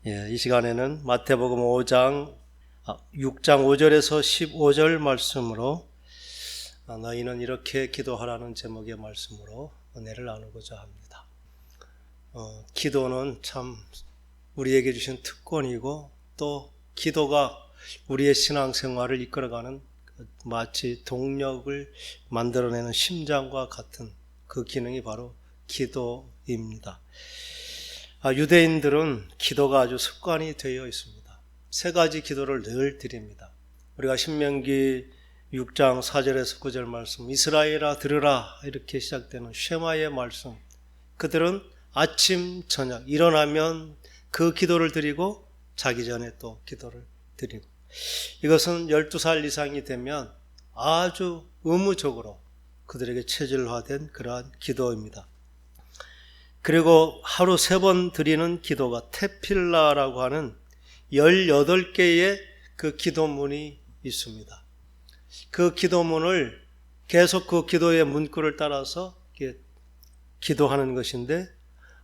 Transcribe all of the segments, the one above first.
이 시간에는 마태복음 6장 5절에서 15절 말씀으로 너희는 이렇게 기도하라는 제목의 말씀으로 은혜를 나누고자 합니다. 기도는 참 우리에게 주신 특권이고 또 기도가 우리의 신앙생활을 이끌어가는 마치 동력을 만들어내는 심장과 같은 그 기능이 바로 기도입니다. 유대인들은 기도가 아주 습관이 되어 있습니다. 세 가지 기도를 늘 드립니다. 우리가 신명기 6장 4절에서 9절 말씀, 이스라엘아 들으라 이렇게 시작되는 쉐마의 말씀, 그들은 아침 저녁 일어나면 그 기도를 드리고 자기 전에 또 기도를 드리고, 이것은 12살 이상이 되면 아주 의무적으로 그들에게 체질화된 그러한 기도입니다. 그리고 하루 3번 드리는 기도가 테필라라고 하는 18개의 그 기도문이 있습니다. 그 기도문을 계속 그 기도의 문구를 따라서 기도하는 것인데,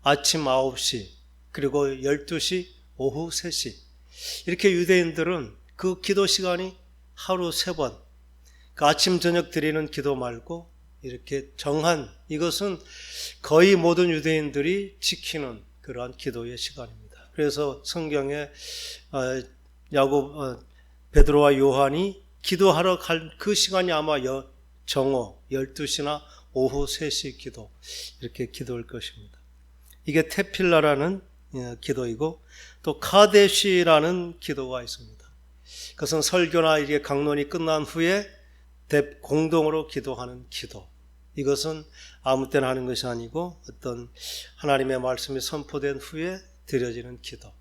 아침 9시, 그리고 12시, 오후 3시, 이렇게 유대인들은 그 기도 시간이 하루 3번, 그 아침 저녁 드리는 기도 말고 이렇게 정한, 이것은 거의 모든 유대인들이 지키는 그러한 기도의 시간입니다. 그래서 성경에 베드로와 요한이 기도하러 갈 그 시간이 아마 정오 12시나 오후 3시 기도, 이렇게 기도할 것입니다. 이게 테필라라는 기도이고, 또 카데시라는 기도가 있습니다. 그것은 설교나 이게 강론이 끝난 후에 공동으로 기도하는 기도. 이것은 아무 때나 하는 것이 아니고 어떤 하나님의 말씀이 선포된 후에 드려지는 기도.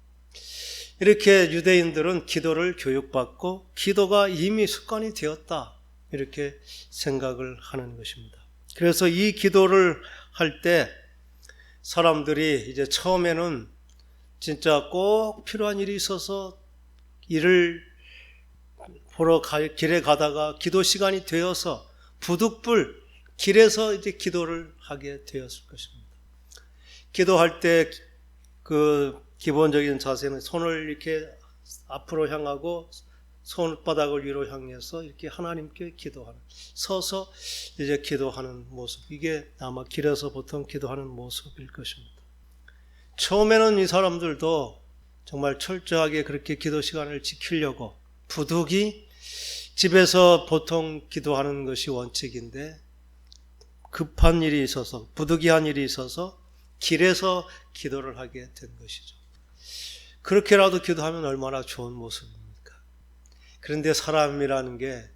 이렇게 유대인들은 기도를 교육받고 기도가 이미 습관이 되었다, 이렇게 생각을 하는 것입니다. 그래서 이 기도를 할 때 사람들이 이제 처음에는 진짜 꼭 필요한 일이 있어서 일을 보러 길에 가다가 기도 시간이 되어서 부득불 길에서 이제 기도를 하게 되었을 것입니다. 기도할 때 그 기본적인 자세는 손을 이렇게 앞으로 향하고 손바닥을 위로 향해서 이렇게 하나님께 기도하는, 서서 이제 기도하는 모습, 이게 아마 길에서 보통 기도하는 모습일 것입니다. 처음에는 이 사람들도 정말 철저하게 그렇게 기도 시간을 지키려고 부득이 집에서 보통 기도하는 것이 원칙인데, 급한 일이 있어서, 부득이한 일이 있어서 길에서 기도를 하게 된 것이죠. 그렇게라도 기도하면 얼마나 좋은 모습입니까? 그런데 사람이라는 게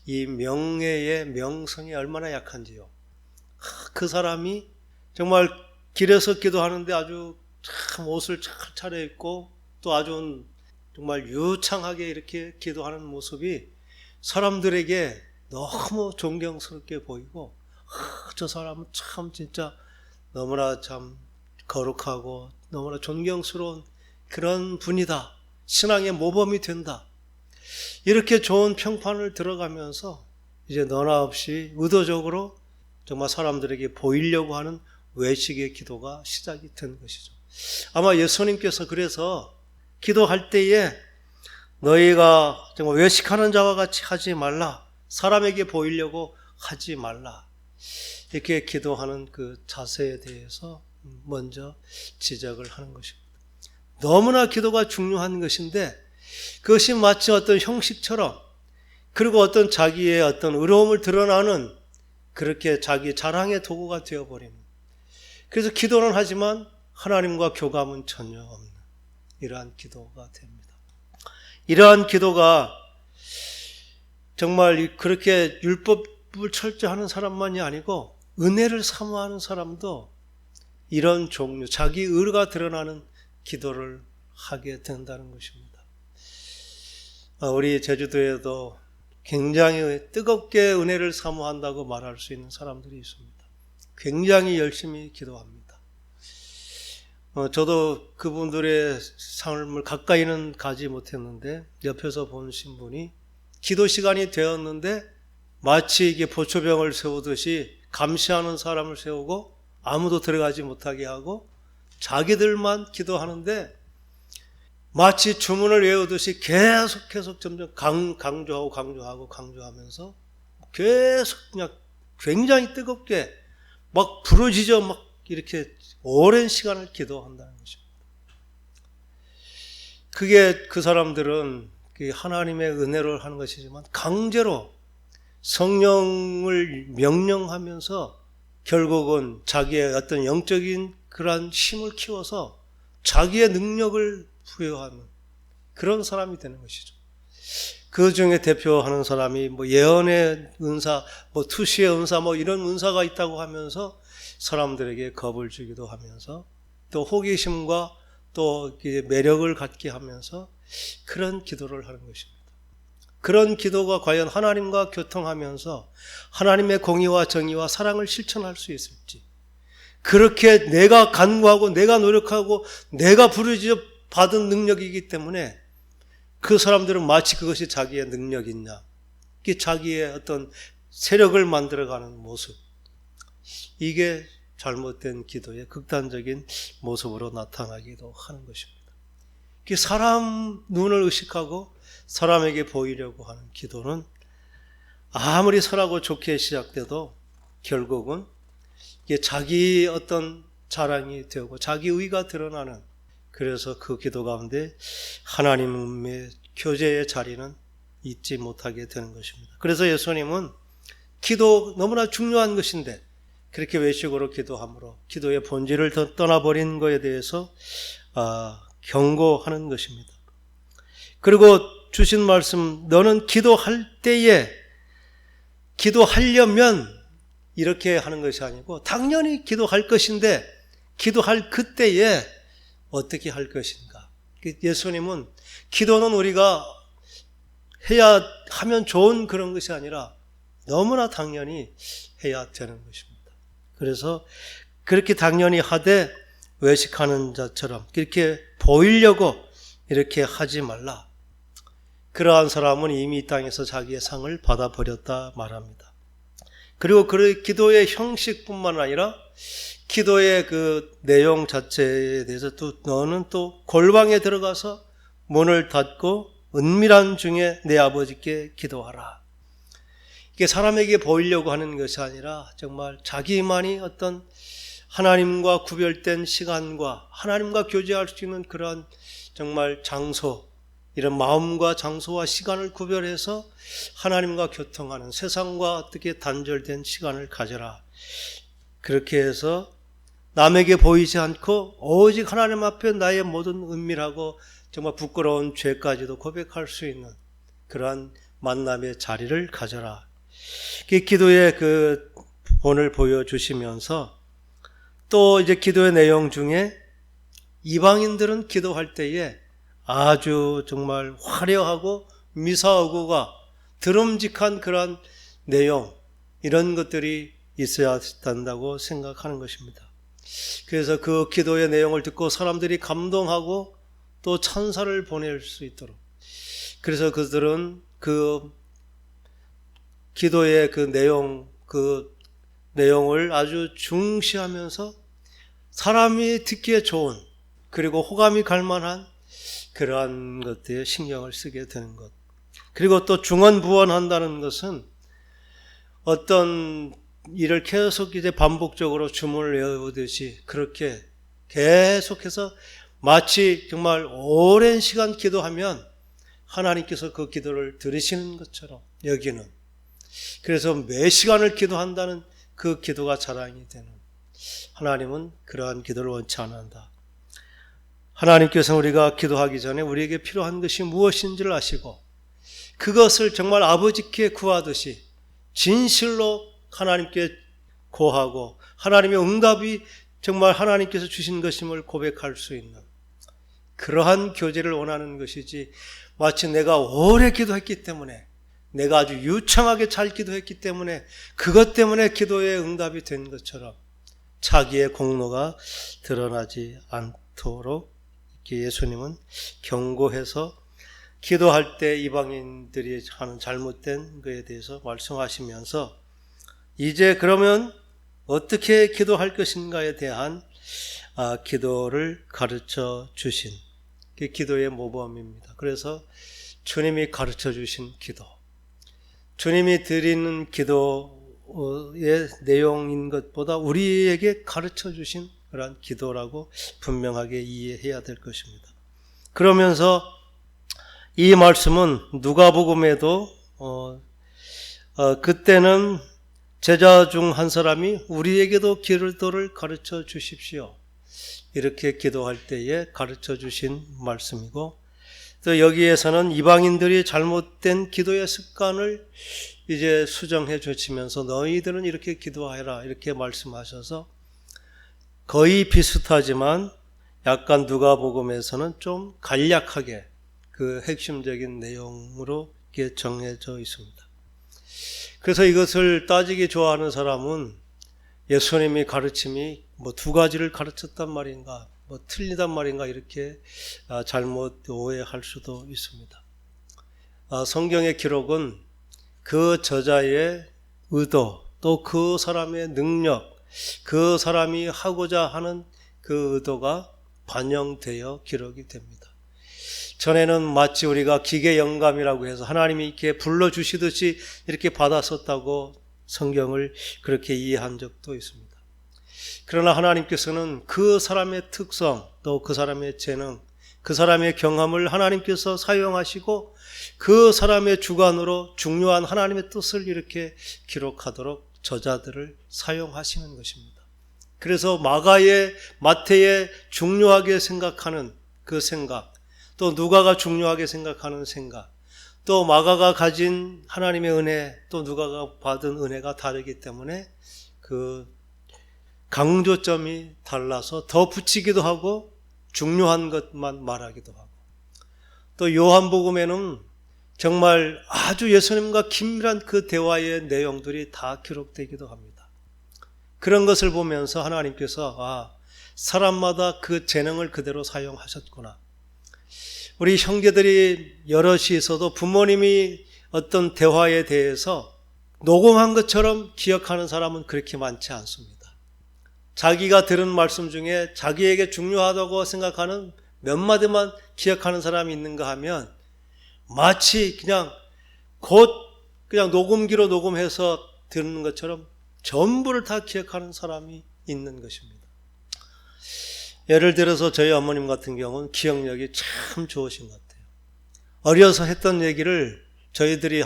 이 명예의 명성이 얼마나 약한지요. 그 사람이 정말 길에서 기도하는데 아주 참 옷을 잘 차려입고 또 아주 정말 유창하게 이렇게 기도하는 모습이 사람들에게 너무 존경스럽게 보이고, 저 사람은 참 진짜 너무나 참 거룩하고 너무나 존경스러운 그런 분이다, 신앙의 모범이 된다, 이렇게 좋은 평판을 들어가면서 이제 너나 없이 의도적으로 정말 사람들에게 보이려고 하는 외식의 기도가 시작이 된 것이죠. 아마 예수님께서 그래서 기도할 때에 너희가 정말 외식하는 자와 같이 하지 말라, 사람에게 보이려고 하지 말라, 이렇게 기도하는 그 자세에 대해서 먼저 지적을 하는 것입니다. 너무나 기도가 중요한 것인데, 그것이 마치 어떤 형식처럼, 그리고 어떤 자기의 어떤 의로움을 드러나는 그렇게 자기 자랑의 도구가 되어버리는, 그래서 기도는 하지만 하나님과 교감은 전혀 없는 이러한 기도가 됩니다. 이러한 기도가 정말 그렇게 율법을 철저하는 사람만이 아니고 은혜를 사모하는 사람도 이런 종류, 자기 의가 드러나는 기도를 하게 된다는 것입니다. 우리 제주도에도 굉장히 뜨겁게 은혜를 사모한다고 말할 수 있는 사람들이 있습니다. 굉장히 열심히 기도합니다. 저도 그분들의 삶을 가까이는 가지 못했는데 옆에서 본 신분이 기도 시간이 되었는데 마치 이게 보초병을 세우듯이 감시하는 사람을 세우고 아무도 들어가지 못하게 하고 자기들만 기도하는데, 마치 주문을 외우듯이 계속 점점 강조하면서 계속 그냥 굉장히 뜨겁게 막 부르짖어 막 이렇게 오랜 시간을 기도한다는 것입니다. 그게 그 사람들은 하나님의 은혜를 하는 것이지만 강제로 성령을 명령하면서 결국은 자기의 어떤 영적인 그러한 힘을 키워서 자기의 능력을 부여하는 그런 사람이 되는 것이죠. 그 중에 대표하는 사람이 예언의 은사, 투시의 은사, 이런 은사가 있다고 하면서 사람들에게 겁을 주기도 하면서 또 호기심과 또 매력을 갖게 하면서 그런 기도를 하는 것입니다. 그런 기도가 과연 하나님과 교통하면서 하나님의 공의와 정의와 사랑을 실천할 수 있을지, 그렇게 내가 간구하고 내가 노력하고 내가 부르짖어 받은 능력이기 때문에 그 사람들은 마치 그것이 자기의 능력이냐, 이게 자기의 어떤 세력을 만들어가는 모습, 이게 잘못된 기도의 극단적인 모습으로 나타나기도 하는 것입니다. 사람 눈을 의식하고 사람에게 보이려고 하는 기도는 아무리 선하고 좋게 시작돼도 결국은 이게 자기 어떤 자랑이 되고 자기 의가 드러나는, 그래서 그 기도 가운데 하나님의 교제의 자리는 잊지 못하게 되는 것입니다. 그래서 예수님은 기도 너무나 중요한 것인데 그렇게 외식으로 기도함으로 기도의 본질을 떠나버린 것에 대해서 경고하는 것입니다. 그리고 주신 말씀, 너는 기도할 때에 기도하려면 이렇게 하는 것이 아니고 당연히 기도할 것인데 기도할 그때에 어떻게 할 것인가. 예수님은 기도는 우리가 하면 좋은 그런 것이 아니라 너무나 당연히 해야 되는 것입니다. 그래서 그렇게 당연히 하되 외식하는 자처럼 이렇게 보이려고 이렇게 하지 말라. 그러한 사람은 이미 이 땅에서 자기의 상을 받아버렸다 말합니다. 그리고 그 기도의 형식뿐만 아니라 기도의 그 내용 자체에 대해서 또 너는 또 골방에 들어가서 문을 닫고 은밀한 중에 내 아버지께 기도하라. 이게 사람에게 보이려고 하는 것이 아니라 정말 자기만이 어떤 하나님과 구별된 시간과 하나님과 교제할 수 있는 그러한 정말 장소, 이런 마음과 장소와 시간을 구별해서 하나님과 교통하는, 세상과 어떻게 단절된 시간을 가져라. 그렇게 해서 남에게 보이지 않고 오직 하나님 앞에 나의 모든 은밀하고 정말 부끄러운 죄까지도 고백할 수 있는 그러한 만남의 자리를 가져라. 기도의 그 본을 보여주시면서 또 이제 기도의 내용 중에 이방인들은 기도할 때에 아주 정말 화려하고 미사오고가 드럼직한 그런 내용, 이런 것들이 있어야 한다고 생각하는 것입니다. 그래서 그 기도의 내용을 듣고 사람들이 감동하고 또 찬사를 보낼 수 있도록, 그래서 그들은 그 기도의 그 내용을 아주 중시하면서 사람이 듣기에 좋은, 그리고 호감이 갈 만한 그러한 것들에 신경을 쓰게 되는 것. 그리고 또 중언부언한다는 것은 어떤 일을 계속 이제 반복적으로 주문을 외우듯이 그렇게 계속해서 마치 정말 오랜 시간 기도하면 하나님께서 그 기도를 들으시는 것처럼 여기는, 그래서 매 시간을 기도한다는 그 기도가 자랑이 되는, 하나님은 그러한 기도를 원치 않는다. 하나님께서는 우리가 기도하기 전에 우리에게 필요한 것이 무엇인지를 아시고 그것을 정말 아버지께 구하듯이 진실로 하나님께 고하고 하나님의 응답이 정말 하나님께서 주신 것임을 고백할 수 있는 그러한 교제를 원하는 것이지, 마치 내가 오래 기도했기 때문에, 내가 아주 유창하게 잘 기도했기 때문에 그것 때문에 기도의 응답이 된 것처럼 자기의 공로가 드러나지 않도록 예수님은 경고해서 기도할 때 이방인들이 하는 잘못된 것에 대해서 말씀하시면서 이제 그러면 어떻게 기도할 것인가에 대한 기도를 가르쳐 주신 그게 기도의 모범입니다. 그래서 주님이 가르쳐 주신 기도, 주님이 드리는 기도의 내용인 것보다 우리에게 가르쳐 주신 그러한 기도라고 분명하게 이해해야 될 것입니다. 그러면서 이 말씀은 누가복음에도 그때는 제자 중 한 사람이 우리에게도 기도를 가르쳐 주십시오, 이렇게 기도할 때에 가르쳐 주신 말씀이고, 또 여기에서는 이방인들이 잘못된 기도의 습관을 이제 수정해 주시면서 너희들은 이렇게 기도하라, 이렇게 말씀하셔서 거의 비슷하지만 약간 누가복음에서는 좀 간략하게 그 핵심적인 내용으로 이렇게 정해져 있습니다. 그래서 이것을 따지기 좋아하는 사람은 예수님이 가르침이 두 가지를 가르쳤단 말인가, 틀리단 말인가, 이렇게 잘못 오해할 수도 있습니다. 성경의 기록은 그 저자의 의도, 또 그 사람의 능력, 그 사람이 하고자 하는 그 의도가 반영되어 기록이 됩니다. 전에는 마치 우리가 기계 영감이라고 해서 하나님이 이렇게 불러주시듯이 이렇게 받았었다고 성경을 그렇게 이해한 적도 있습니다. 그러나 하나님께서는 그 사람의 특성, 또 그 사람의 재능, 그 사람의 경험을 하나님께서 사용하시고 그 사람의 주관으로 중요한 하나님의 뜻을 이렇게 기록하도록 저자들을 사용하시는 것입니다. 그래서 마태의 중요하게 생각하는 그 생각, 또 누가가 중요하게 생각하는 생각, 또 마가가 가진 하나님의 은혜, 또 누가가 받은 은혜가 다르기 때문에 그 강조점이 달라서 더 붙이기도 하고 중요한 것만 말하기도 하고, 또 요한복음에는 정말 아주 예수님과 긴밀한 그 대화의 내용들이 다 기록되기도 합니다. 그런 것을 보면서 하나님께서 사람마다 그 재능을 그대로 사용하셨구나. 우리 형제들이 여럿이 있어도 부모님이 어떤 대화에 대해서 녹음한 것처럼 기억하는 사람은 그렇게 많지 않습니다. 자기가 들은 말씀 중에 자기에게 중요하다고 생각하는 몇 마디만 기억하는 사람이 있는가 하면 마치 그냥 녹음기로 녹음해서 듣는 것처럼 전부를 다 기억하는 사람이 있는 것입니다. 예를 들어서 저희 어머님 같은 경우는 기억력이 참 좋으신 것 같아요. 어려서 했던 얘기를 저희들이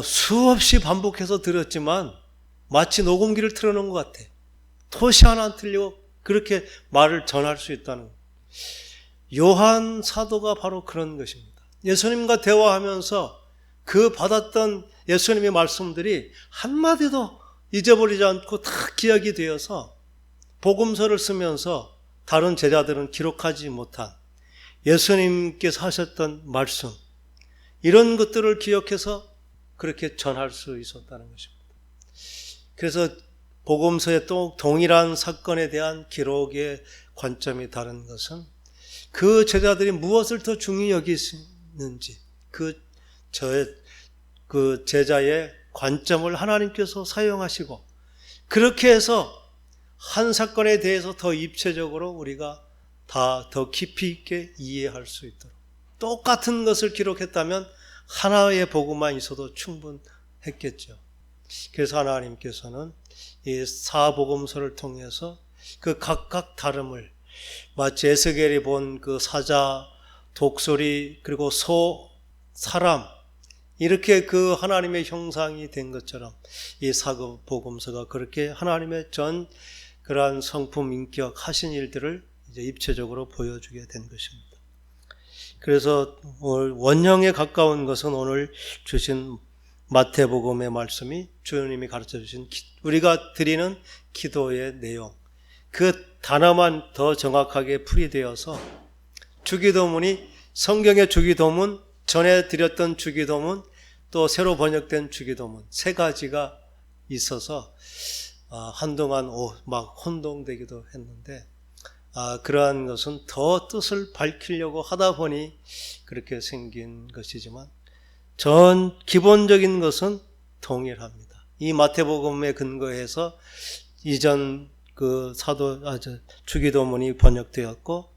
수없이 반복해서 들었지만 마치 녹음기를 틀어놓은 것 같아요. 토시 하나 안 틀리고 그렇게 말을 전할 수 있다는 거예요. 요한 사도가 바로 그런 것입니다. 예수님과 대화하면서 그 받았던 예수님의 말씀들이 한마디도 잊어버리지 않고 다 기억이 되어서 복음서를 쓰면서 다른 제자들은 기록하지 못한 예수님께서 하셨던 말씀, 이런 것들을 기억해서 그렇게 전할 수 있었다는 것입니다. 그래서 복음서의 또 동일한 사건에 대한 기록의 관점이 다른 것은 그 제자들이 무엇을 더 중히 여기는지 그 제자의 관점을 하나님께서 사용하시고, 그렇게 해서 한 사건에 대해서 더 입체적으로 우리가 다 더 깊이 있게 이해할 수 있도록, 똑같은 것을 기록했다면 하나의 복음만 있어도 충분했겠죠. 그래서 하나님께서는 이 사복음서를 통해서 그 각각 다름을, 마치 에스겔이 본 그 사자, 독수리, 그리고 소, 사람, 이렇게 그 하나님의 형상이 된 것처럼 이 사복음서가 그렇게 하나님의 그러한 성품, 인격, 하신 일들을 이제 입체적으로 보여주게 된 것입니다. 그래서 원형에 가까운 것은 오늘 주신 마태복음의 말씀이 주님이 가르쳐 주신 우리가 드리는 기도의 내용, 그 단어만 더 정확하게 풀이되어서 주기도문이, 성경의 주기도문, 전에 드렸던 주기도문, 또 새로 번역된 주기도문, 세 가지가 있어서 한동안 막 혼동되기도 했는데, 그러한 것은 더 뜻을 밝히려고 하다 보니 그렇게 생긴 것이지만 기본적인 것은 동일합니다. 이 마태복음에 근거해서 이전 그 주기도문이 번역되었고,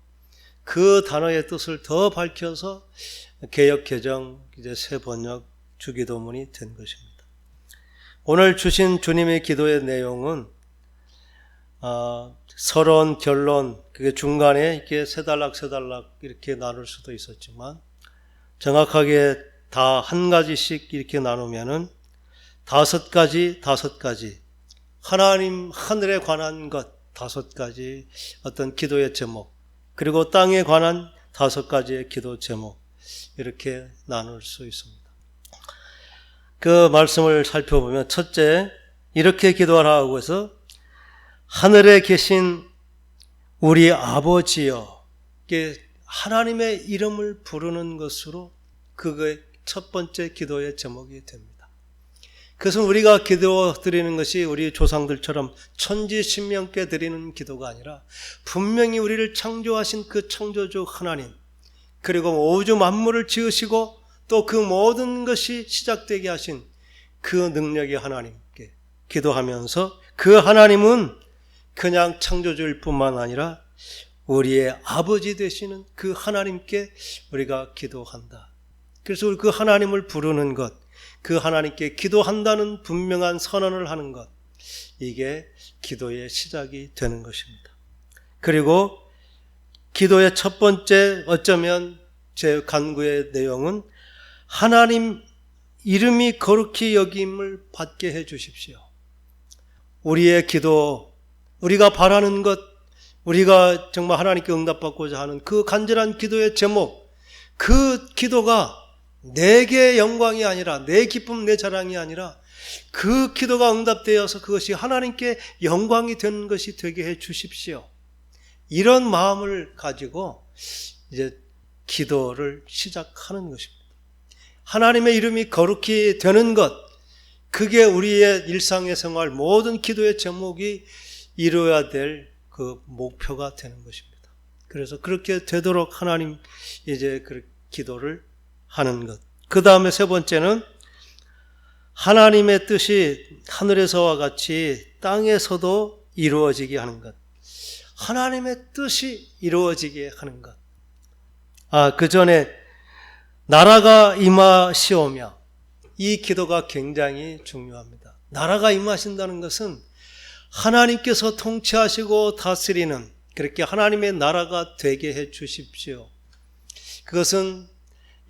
그 단어의 뜻을 더 밝혀서 개역 개정 이제 새 번역 주기도문이 된 것입니다. 오늘 주신 주님의 기도의 내용은 서론, 결론, 그게 중간에 이렇게 세 단락 이렇게 나눌 수도 있었지만 정확하게 다 한 가지씩 이렇게 나누면은 5가지 하나님 하늘에 관한 것 5가지 어떤 기도의 제목, 그리고 땅에 관한 5가지의 기도 제목, 이렇게 나눌 수 있습니다. 그 말씀을 살펴보면 첫째, 이렇게 기도하라고 해서 하늘에 계신 우리 아버지여, 하나님의 이름을 부르는 것으로 그거의 첫 번째 기도의 제목이 됩니다. 그것은 우리가 기도 드리는 것이 우리 조상들처럼 천지신명께 드리는 기도가 아니라 분명히 우리를 창조하신 그 창조주 하나님, 그리고 우주 만물을 지으시고 또 그 모든 것이 시작되게 하신 그 능력의 하나님께 기도하면서 그 하나님은 그냥 창조주일 뿐만 아니라 우리의 아버지 되시는 그 하나님께 우리가 기도한다. 그래서 그 하나님을 부르는 것, 그 하나님께 기도한다는 분명한 선언을 하는 것, 이게 기도의 시작이 되는 것입니다. 그리고 기도의 첫 번째, 어쩌면 제 간구의 내용은 하나님 이름이 거룩히 여김을 받게 해 주십시오. 우리의 기도, 우리가 바라는 것, 우리가 정말 하나님께 응답받고자 하는 그 간절한 기도의 제목, 그 기도가 내게 영광이 아니라, 내 기쁨, 내 자랑이 아니라 그 기도가 응답되어서 그것이 하나님께 영광이 되는 것이 되게 해 주십시오. 이런 마음을 가지고 이제 기도를 시작하는 것입니다. 하나님의 이름이 거룩히 되는 것, 그게 우리의 일상의 생활 모든 기도의 제목이 이루어야 될 그 목표가 되는 것입니다. 그래서 그렇게 되도록 하나님 이제 그 기도를 하는 것. 그 다음에 세 번째는 하나님의 뜻이 하늘에서와 같이 땅에서도 이루어지게 하는 것. 하나님의 뜻이 이루어지게 하는 것. 그 전에 나라가 임하시오며, 이 기도가 굉장히 중요합니다. 나라가 임하신다는 것은 하나님께서 통치하시고 다스리는, 그렇게 하나님의 나라가 되게 해 주십시오. 그것은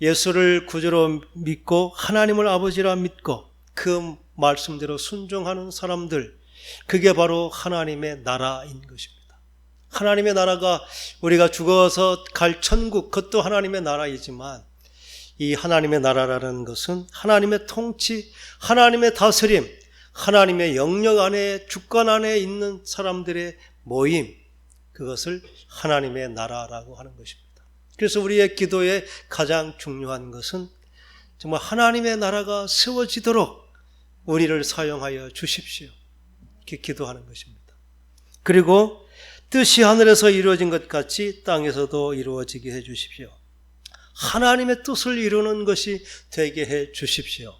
예수를 구주로 믿고 하나님을 아버지라 믿고 그 말씀대로 순종하는 사람들, 그게 바로 하나님의 나라인 것입니다. 하나님의 나라가 우리가 죽어서 갈 천국, 그것도 하나님의 나라이지만 이 하나님의 나라라는 것은 하나님의 통치, 하나님의 다스림, 하나님의 영역 안에, 주권 안에 있는 사람들의 모임, 그것을 하나님의 나라라고 하는 것입니다. 그래서 우리의 기도에 가장 중요한 것은 정말 하나님의 나라가 세워지도록 우리를 사용하여 주십시오, 이렇게 기도하는 것입니다. 그리고 뜻이 하늘에서 이루어진 것 같이 땅에서도 이루어지게 해 주십시오. 하나님의 뜻을 이루는 것이 되게 해 주십시오.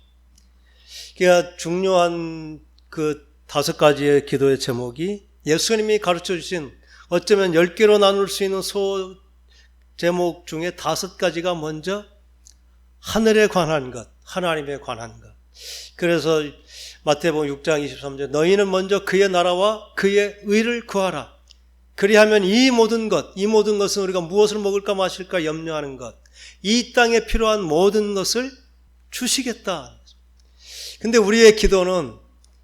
그러니까 중요한 그 5가지의 기도의 제목이 예수님이 가르쳐 주신, 어쩌면 10개로 나눌 수 있는 소 제목 중에 5가지가 먼저 하늘에 관한 것, 하나님에 관한 것. 그래서 마태복음 6장 23절, 너희는 먼저 그의 나라와 그의 의를 구하라. 그리하면 이 모든 것은 우리가 무엇을 먹을까 마실까 염려하는 것, 이 땅에 필요한 모든 것을 주시겠다. 근데 우리의 기도는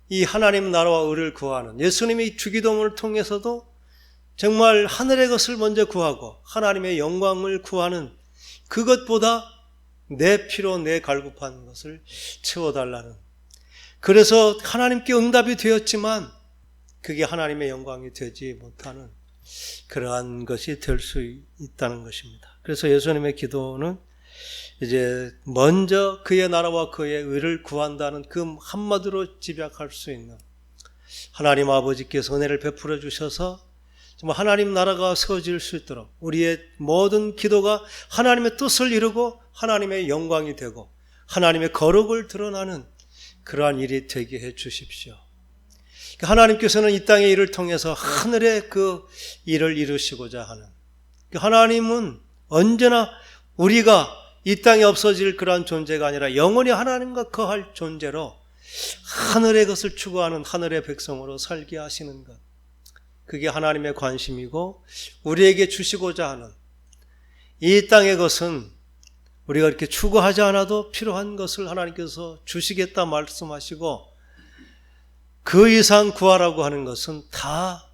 이 하나님 나라와 의를 구하는, 예수님이 주기도문을 통해서도 정말 하늘의 것을 먼저 구하고 하나님의 영광을 구하는, 그것보다 내 피로 내 갈급한 것을 채워달라는, 그래서 하나님께 응답이 되었지만 그게 하나님의 영광이 되지 못하는 그러한 것이 될 수 있다는 것입니다. 그래서 예수님의 기도는 이제 먼저 그의 나라와 그의 의를 구한다는 그 한마디로 집약할 수 있는, 하나님 아버지께서 은혜를 베풀어 주셔서 정말 하나님 나라가 세워질 수 있도록 우리의 모든 기도가 하나님의 뜻을 이루고 하나님의 영광이 되고 하나님의 거룩을 드러나는 그러한 일이 되게 해 주십시오. 하나님께서는 이 땅의 일을 통해서 하늘의 그 일을 이루시고자 하는, 하나님은 언제나 우리가 이 땅에 없어질 그러한 존재가 아니라 영원히 하나님과 거할 존재로 하늘의 것을 추구하는 하늘의 백성으로 살게 하시는 것, 그게 하나님의 관심이고 우리에게 주시고자 하는 이 땅의 것은 우리가 이렇게 추구하지 않아도 필요한 것을 하나님께서 주시겠다 말씀하시고 그 이상 구하라고 하는 것은 다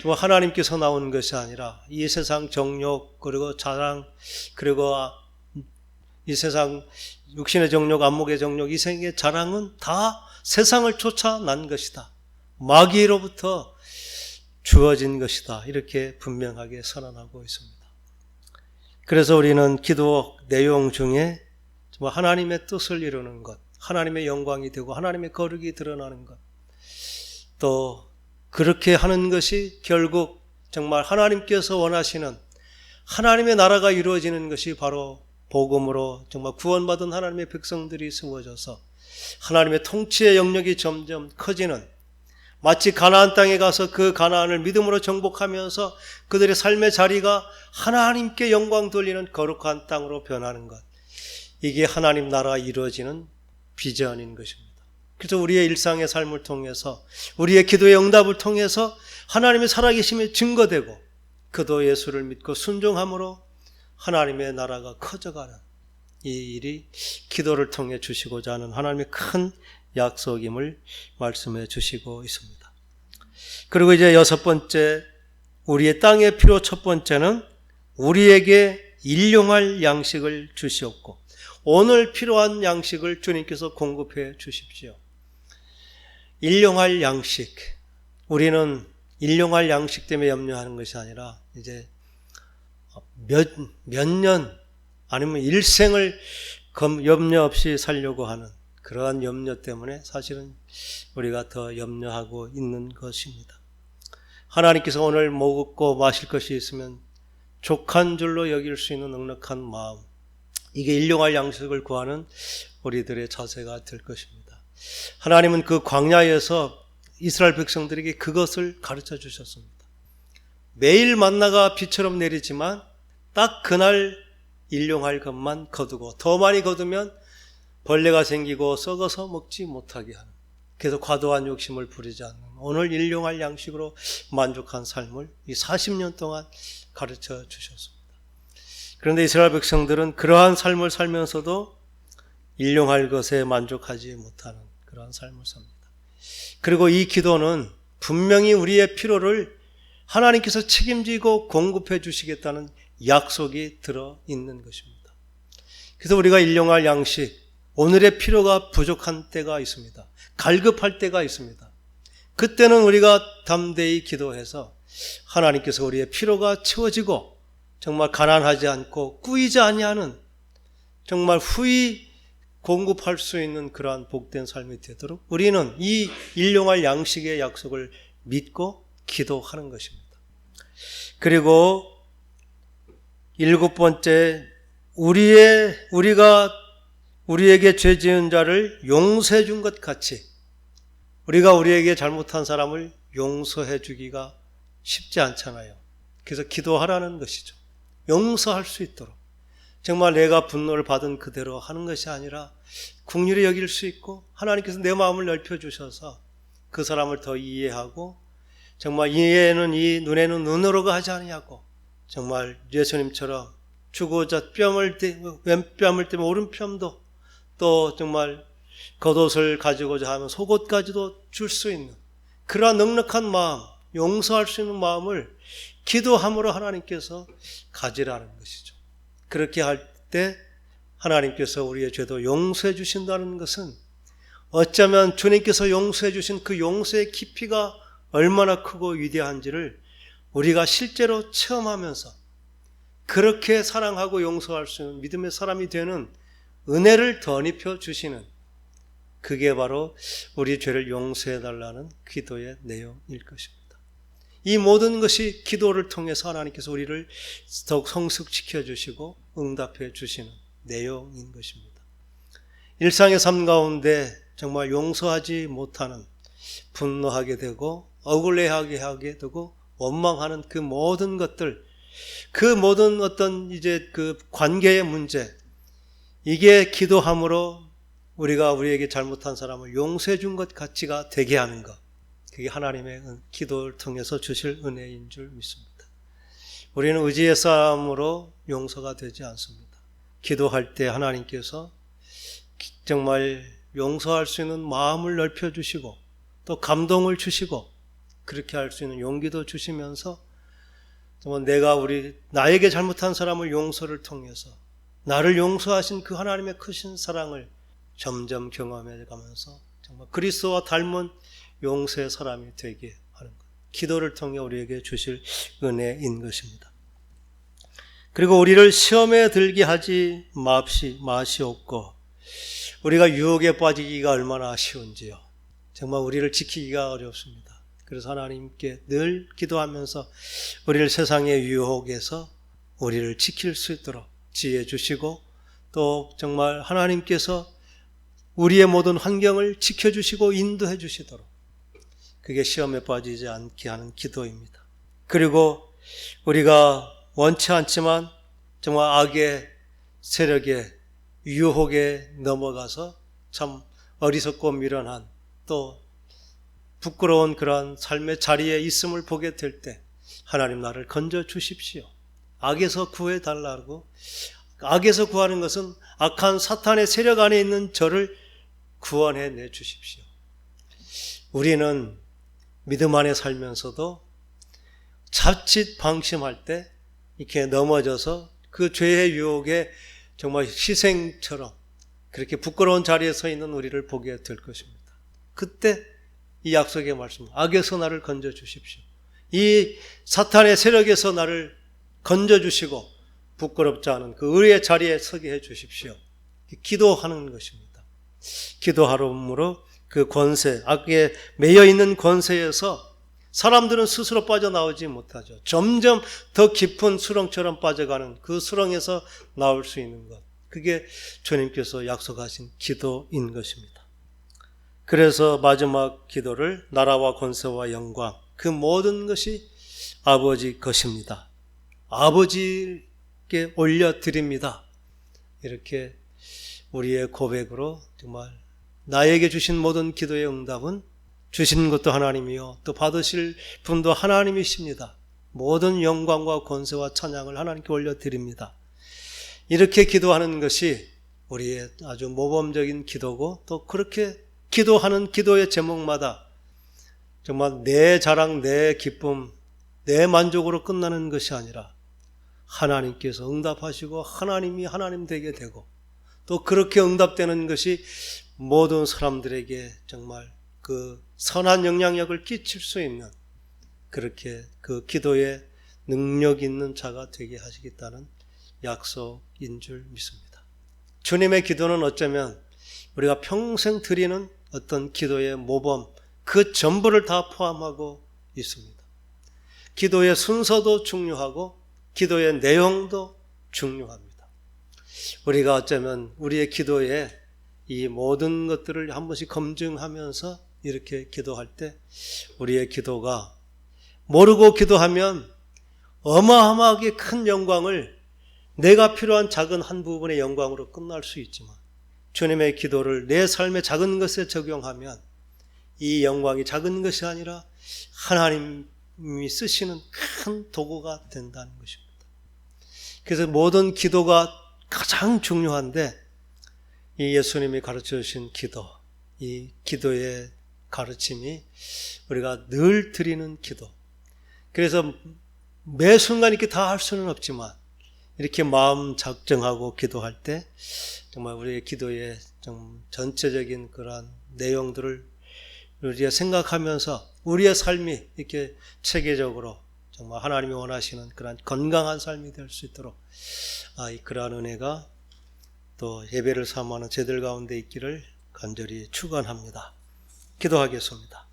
하나님께서 나온 것이 아니라 이 세상 정욕 그리고 자랑 그리고 이 세상 육신의 정욕, 안목의 정욕, 이 생의 자랑은 다 세상을 쫓아 난 것이다. 마귀로부터 주어진 것이다. 이렇게 분명하게 선언하고 있습니다. 그래서 우리는 기도 내용 중에 하나님의 뜻을 이루는 것, 하나님의 영광이 되고 하나님의 거룩이 드러나는 것, 또 그렇게 하는 것이 결국 정말 하나님께서 원하시는 하나님의 나라가 이루어지는 것이 바로 복음으로 정말 구원받은 하나님의 백성들이 세워져서 하나님의 통치의 영역이 점점 커지는, 마치 가나안 땅에 가서 그 가나안을 믿음으로 정복하면서 그들의 삶의 자리가 하나님께 영광 돌리는 거룩한 땅으로 변하는 것, 이게 하나님 나라 이루어지는 비전인 것입니다. 그래서 우리의 일상의 삶을 통해서 우리의 기도의 응답을 통해서 하나님의 살아계심이 증거되고 그도 예수를 믿고 순종함으로 하나님의 나라가 커져가는 이 일이 기도를 통해 주시고자 하는 하나님의 큰 약속임을 말씀해 주시고 있습니다. 그리고 이제 여섯 번째, 우리의 땅의 필요 첫 번째는 우리에게 일용할 양식을 주시옵고, 오늘 필요한 양식을 주님께서 공급해 주십시오. 일용할 양식, 우리는 일용할 양식 때문에 염려하는 것이 아니라 이제 몇 년 아니면 일생을 염려 없이 살려고 하는 그러한 염려 때문에 사실은 우리가 더 염려하고 있는 것입니다. 하나님께서 오늘 먹고 마실 것이 있으면 족한 줄로 여길 수 있는 넉넉한 마음, 이게 일용할 양식을 구하는 우리들의 자세가 될 것입니다. 하나님은 그 광야에서 이스라엘 백성들에게 그것을 가르쳐 주셨습니다. 매일 만나가 비처럼 내리지만 딱 그날 일용할 것만 거두고 더 많이 거두면 벌레가 생기고 썩어서 먹지 못하게 하는, 그래서 과도한 욕심을 부리지 않는 오늘 일용할 양식으로 만족한 삶을 이 40년 동안 가르쳐 주셨습니다. 그런데 이스라엘 백성들은 그러한 삶을 살면서도 일용할 것에 만족하지 못하는 그러한 삶을 삽니다. 그리고 이 기도는 분명히 우리의 필요를 하나님께서 책임지고 공급해 주시겠다는 약속이 들어있는 것입니다. 그래서 우리가 일용할 양식, 오늘의 필요가 부족한 때가 있습니다. 갈급할 때가 있습니다. 그때는 우리가 담대히 기도해서 하나님께서 우리의 필요가 채워지고 정말 가난하지 않고 꾸이지 아니하는, 정말 후히 공급할 수 있는 그러한 복된 삶이 되도록 우리는 이 일용할 양식의 약속을 믿고 기도하는 것입니다. 그리고 일곱 번째, 우리가 우리에게 죄 지은 자를 용서해 준 것 같이 우리가 우리에게 잘못한 사람을 용서해 주기가 쉽지 않잖아요. 그래서 기도하라는 것이죠. 용서할 수 있도록, 정말 내가 분노를 받은 그대로 하는 것이 아니라 긍휼히 여길 수 있고 하나님께서 내 마음을 넓혀주셔서 그 사람을 더 이해하고, 정말 이해는 이 눈에는 눈으로가 하지 아니하고 정말 예수님처럼 주고자 왼뺨을 떼면 오른뺨도, 또 정말 겉옷을 가지고자 하면 속옷까지도 줄 수 있는 그러한 넉넉한 마음, 용서할 수 있는 마음을 기도함으로 하나님께서 가지라는 것이죠. 그렇게 할 때 하나님께서 우리의 죄도 용서해 주신다는 것은 어쩌면 주님께서 용서해 주신 그 용서의 깊이가 얼마나 크고 위대한지를 우리가 실제로 체험하면서 그렇게 사랑하고 용서할 수 있는 믿음의 사람이 되는 은혜를 덧입혀 주시는, 그게 바로 우리 죄를 용서해 달라는 기도의 내용일 것입니다. 이 모든 것이 기도를 통해서 하나님께서 우리를 더욱 성숙시켜 주시고 응답해 주시는 내용인 것입니다. 일상의 삶 가운데 정말 용서하지 못하는, 분노하게 되고 억울해하게 하게 되고 원망하는 그 모든 것들, 그 모든 어떤 이제 그 관계의 문제, 이게 기도함으로 우리가 우리에게 잘못한 사람을 용서해 준 것 가치가 되게 하는 것, 그게 하나님의 기도를 통해서 주실 은혜인 줄 믿습니다. 우리는 의지의 싸움으로 용서가 되지 않습니다. 기도할 때 하나님께서 정말 용서할 수 있는 마음을 넓혀주시고 또 감동을 주시고 그렇게 할 수 있는 용기도 주시면서 정말 내가 나에게 잘못한 사람을 용서를 통해서 나를 용서하신 그 하나님의 크신 사랑을 점점 경험해 가면서 정말 그리스도와 닮은 용서의 사람이 되게 하는 것. 기도를 통해 우리에게 주실 은혜인 것입니다. 그리고 우리를 시험에 들게 하지 마시옵고, 우리가 유혹에 빠지기가 얼마나 쉬운지요. 정말 우리를 지키기가 어렵습니다. 그래서 하나님께 늘 기도하면서 우리를 세상의 유혹에서 우리를 지킬 수 있도록 지혜 주시고, 또 정말 하나님께서 우리의 모든 환경을 지켜주시고 인도해 주시도록, 그게 시험에 빠지지 않게 하는 기도입니다. 그리고 우리가 원치 않지만 정말 악의 세력의 유혹에 넘어가서 참 어리석고 미련한 또 부끄러운 그러한 삶의 자리에 있음을 보게 될 때 하나님 나를 건져 주십시오. 악에서 구해 달라고. 악에서 구하는 것은 악한 사탄의 세력 안에 있는 저를 구원해 내 주십시오. 우리는 믿음 안에 살면서도 자칫 방심할 때 이렇게 넘어져서 그 죄의 유혹에 정말 희생처럼 그렇게 부끄러운 자리에 서 있는 우리를 보게 될 것입니다. 그때 이 약속의 말씀, 악에서 나를 건져 주십시오. 이 사탄의 세력에서 나를 건져 주시고 부끄럽지 않은 그 의의 자리에 서게 해 주십시오. 기도하는 것입니다. 기도함으로 그 권세, 악에 매여 있는 권세에서 사람들은 스스로 빠져나오지 못하죠. 점점 더 깊은 수렁처럼 빠져가는 그 수렁에서 나올 수 있는 것, 그게 주님께서 약속하신 기도인 것입니다. 그래서 마지막 기도를 나라와 권세와 영광, 그 모든 것이 아버지 것입니다. 아버지께 올려드립니다. 이렇게 우리의 고백으로 정말 나에게 주신 모든 기도의 응답은 주신 것도 하나님이요 또 받으실 분도 하나님이십니다. 모든 영광과 권세와 찬양을 하나님께 올려드립니다. 이렇게 기도하는 것이 우리의 아주 모범적인 기도고, 또 그렇게 기도하는 기도의 제목마다 정말 내 자랑, 내 기쁨, 내 만족으로 끝나는 것이 아니라 하나님께서 응답하시고 하나님이 하나님 되게 되고, 또 그렇게 응답되는 것이 모든 사람들에게 정말 그 선한 영향력을 끼칠 수 있는, 그렇게 그 기도에 능력 있는 자가 되게 하시겠다는 약속인 줄 믿습니다. 주님의 기도는 어쩌면 우리가 평생 드리는 어떤 기도의 모범, 그 전부를 다 포함하고 있습니다. 기도의 순서도 중요하고 기도의 내용도 중요합니다. 우리가 어쩌면 우리의 기도에 이 모든 것들을 한 번씩 검증하면서 이렇게 기도할 때 우리의 기도가, 모르고 기도하면 어마어마하게 큰 영광을, 내가 필요한 작은 한 부분의 영광으로 끝날 수 있지만, 주님의 기도를 내 삶의 작은 것에 적용하면 이 영광이 작은 것이 아니라 하나님이 쓰시는 큰 도구가 된다는 것입니다. 그래서 모든 기도가 가장 중요한데, 이 예수님이 가르쳐 주신 기도, 이 기도의 가르침이 우리가 늘 드리는 기도. 그래서 매 순간 이렇게 다 할 수는 없지만 이렇게 마음 작정하고 기도할 때 정말 우리의 기도의 좀 전체적인 그러한 내용들을 우리가 생각하면서 우리의 삶이 이렇게 체계적으로 정말 하나님이 원하시는 그러한 건강한 삶이 될 수 있도록 그러한 은혜가 또 예배를 사모하는 제들 가운데 있기를 간절히 축원합니다. 기도하겠습니다.